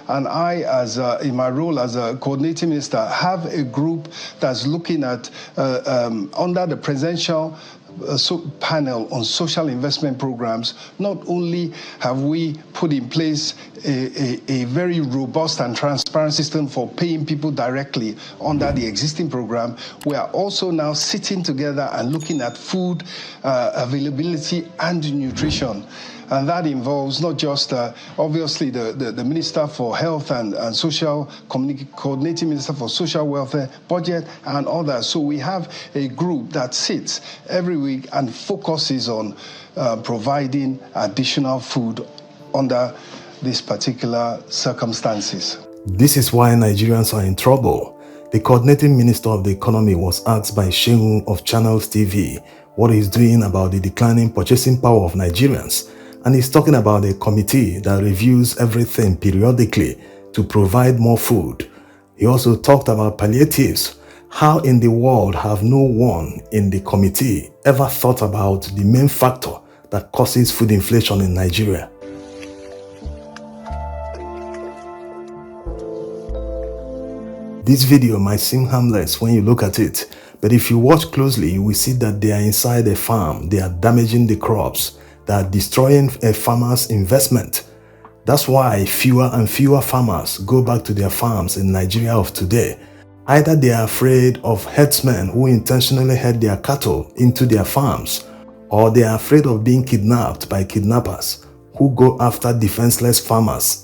and I, as in my role as a coordinating minister, have a group that's looking at under the presidential panel on social investment programs. Not only have we put in place a very robust and transparent system for paying people directly under the existing program, we are also now sitting together and looking at food availability and nutrition. And that involves not just, obviously, the Minister for Health and Social, Coordinating Minister for Social Welfare, Budget, and others. So we have a group that sits every week and focuses on providing additional food under these particular circumstances. This is why Nigerians are in trouble. The coordinating minister of the economy was asked by Shehu of Channels TV what he's doing about the declining purchasing power of Nigerians. And he's talking about a committee that reviews everything periodically to provide more food. He also talked about palliatives. How in the world have no one in the committee ever thought about the main factor that causes food inflation in Nigeria? This video might seem harmless when you look at it, but if you watch closely, you will see that they are inside a farm, they are damaging the crops, they are destroying a farmer's investment. That's why fewer and fewer farmers go back to their farms in Nigeria of today. Either they are afraid of herdsmen who intentionally herd their cattle into their farms, or they are afraid of being kidnapped by kidnappers who go after defenseless farmers.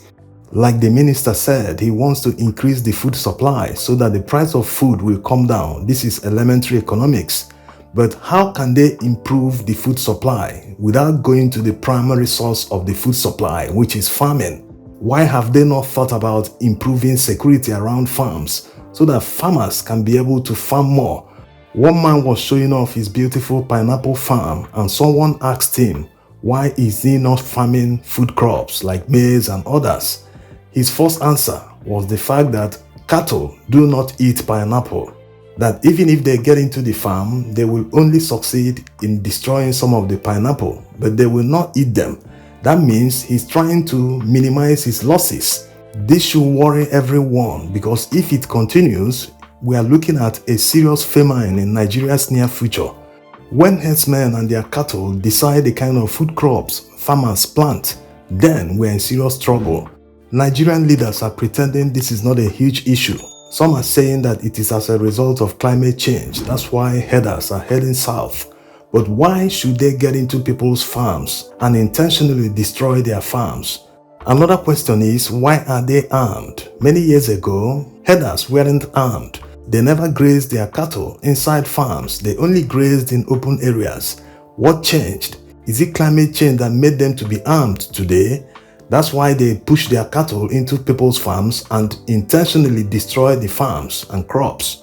Like the minister said, he wants to increase the food supply so that the price of food will come down. This is elementary economics. But how can they improve the food supply without going to the primary source of the food supply, which is farming? Why have they not thought about improving security around farms so that farmers can be able to farm more? One man was showing off his beautiful pineapple farm, and someone asked him, why is he not farming food crops like maize and others? His first answer was the fact that cattle do not eat pineapple. That even if they get into the farm, they will only succeed in destroying some of the pineapple, but they will not eat them. That means he's trying to minimize his losses. This should worry everyone, because if it continues, we are looking at a serious famine in Nigeria's near future. When herdsmen and their cattle decide the kind of food crops farmers plant, then we're in serious trouble. Nigerian leaders are pretending this is not a huge issue. Some are saying that it is as a result of climate change. That's why herders are heading south. But why should they get into people's farms and intentionally destroy their farms? Another question is, why are they armed? Many years ago, herders weren't armed. They never grazed their cattle inside farms. They only grazed in open areas. What changed? Is it climate change that made them to be armed today? That's why they push their cattle into people's farms and intentionally destroy the farms and crops.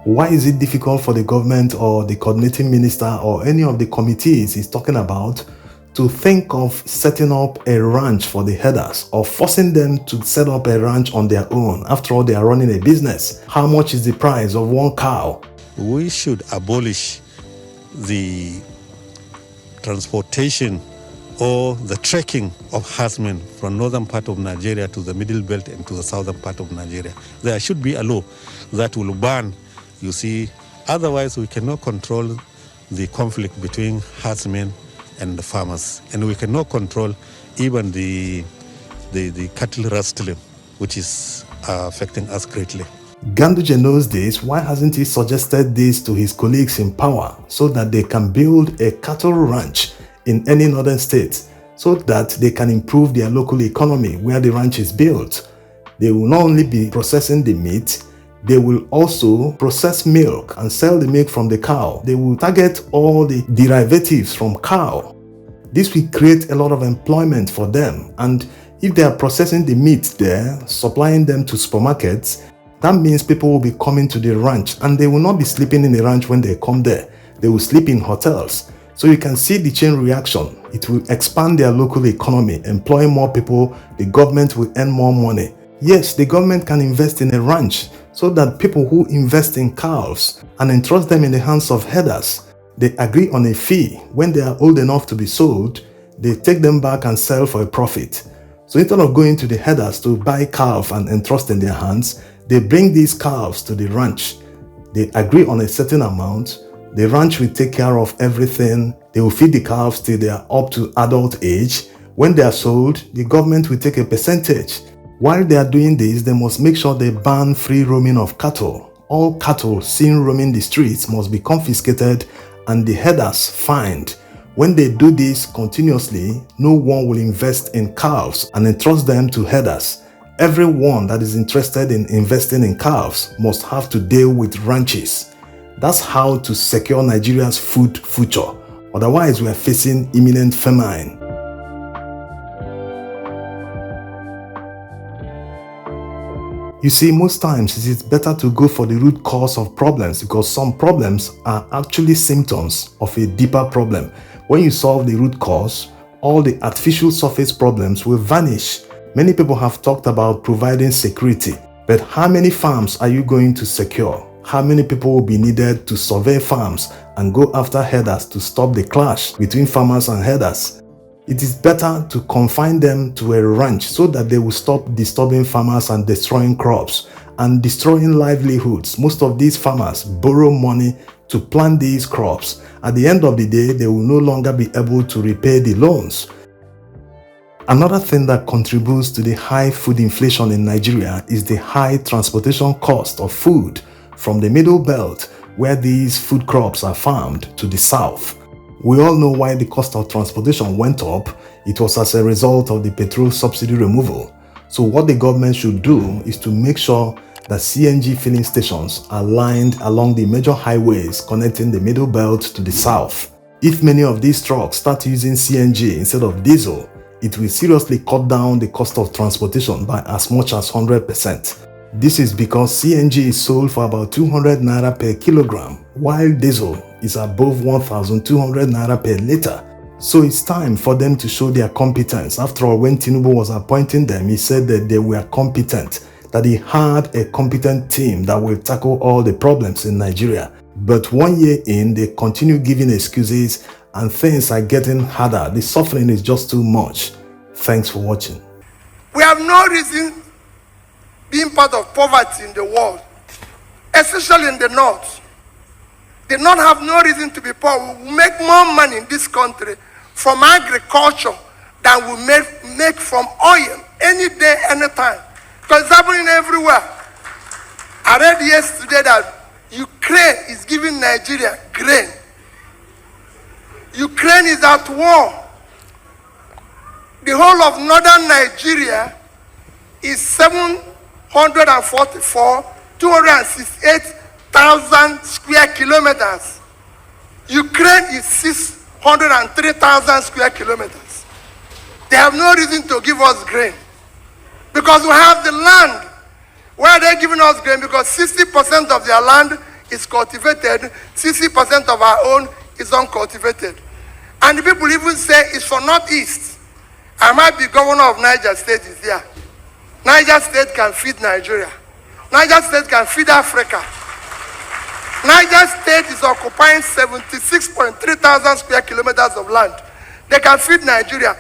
Why is it difficult for the government or the coordinating minister or any of the committees he's talking about to think of setting up a ranch for the herders or forcing them to set up a ranch on their own? After all, they are running a business. How much is the price of one cow? We should abolish the transportation or the trekking of herdsmen from northern part of Nigeria to the middle belt and to the southern part of Nigeria. There should be a law that will ban, you see, otherwise we cannot control the conflict between herdsmen and the farmers, and we cannot control even the cattle rustling, which is affecting us greatly. Ganduje knows this. Why hasn't he suggested this to his colleagues in power so that they can build a cattle ranch in any northern state so that they can improve their local economy where the ranch is built? They will not only be processing the meat, they will also process milk and sell the milk from the cow. They will target all the derivatives from cow. This will create a lot of employment for them. And if they are processing the meat there, supplying them to supermarkets, that means people will be coming to the ranch, and they will not be sleeping in the ranch when they come there. They will sleep in hotels. So you can see the chain reaction. It will expand their local economy, employ more people, the government will earn more money. Yes, the government can invest in a ranch so that people who invest in cows and entrust them in the hands of herders, they agree on a fee. When they are old enough to be sold, they take them back and sell for a profit. So instead of going to the herders to buy calf and entrust in their hands, they bring these calves to the ranch. They agree on a certain amount. The ranch will take care of everything. They will feed the calves till they are up to adult age. When they are sold, the government will take a percentage. While they are doing this, they must make sure they ban free roaming of cattle. All cattle seen roaming the streets must be confiscated and the herders fined. When they do this continuously, no one will invest in calves and entrust them to herders. Everyone that is interested in investing in calves must have to deal with ranches. That's how to secure Nigeria's food future. Otherwise, we are facing imminent famine. You see, most times it is better to go for the root cause of problems because some problems are actually symptoms of a deeper problem. When you solve the root cause, all the artificial surface problems will vanish. Many people have talked about providing security, but how many farms are you going to secure? How many people will be needed to survey farms and go after herders to stop the clash between farmers and herders? It is better to confine them to a ranch so that they will stop disturbing farmers and destroying crops and destroying livelihoods. Most of these farmers borrow money to plant these crops. At the end of the day, they will no longer be able to repay the loans. Another thing that contributes to the high food inflation in Nigeria is the high transportation cost of food from the middle belt where these food crops are farmed to the south. We all know why the cost of transportation went up. It was as a result of the petrol subsidy removal. So what the government should do is to make sure that CNG filling stations are lined along the major highways connecting the middle belt to the south. If many of these trucks start using CNG instead of diesel, it will seriously cut down the cost of transportation by as much as 100%. This is because CNG is sold for about 200 naira per kilogram, while diesel is above 1,200 naira per liter. So it's time for them to show their competence. After all, when Tinubu was appointing them, he said that they were competent, that he had a competent team that will tackle all the problems in Nigeria. But 1 year in, they continue giving excuses and things are getting harder. The suffering is just too much. Thanks for watching. We have no reason being part of poverty in the world, especially in the north. The north have no reason to be poor. We make more money in this country from agriculture than we make from oil any day, anytime. Because it's happening everywhere. I read yesterday that Ukraine is giving Nigeria grain. Ukraine is at war. The whole of northern Nigeria is 268,000 square kilometers. Ukraine is 603,000 square kilometers. They have no reason to give us grain because we have the land. Why are they giving us grain? Because 60% of their land is cultivated, 60% of our own is uncultivated. And the people even say it's for Northeast. I might be governor of Niger State is here. Niger State can feed Nigeria. Niger State can feed Africa. Niger State is occupying 76,300 square kilometers of land. They can feed Nigeria.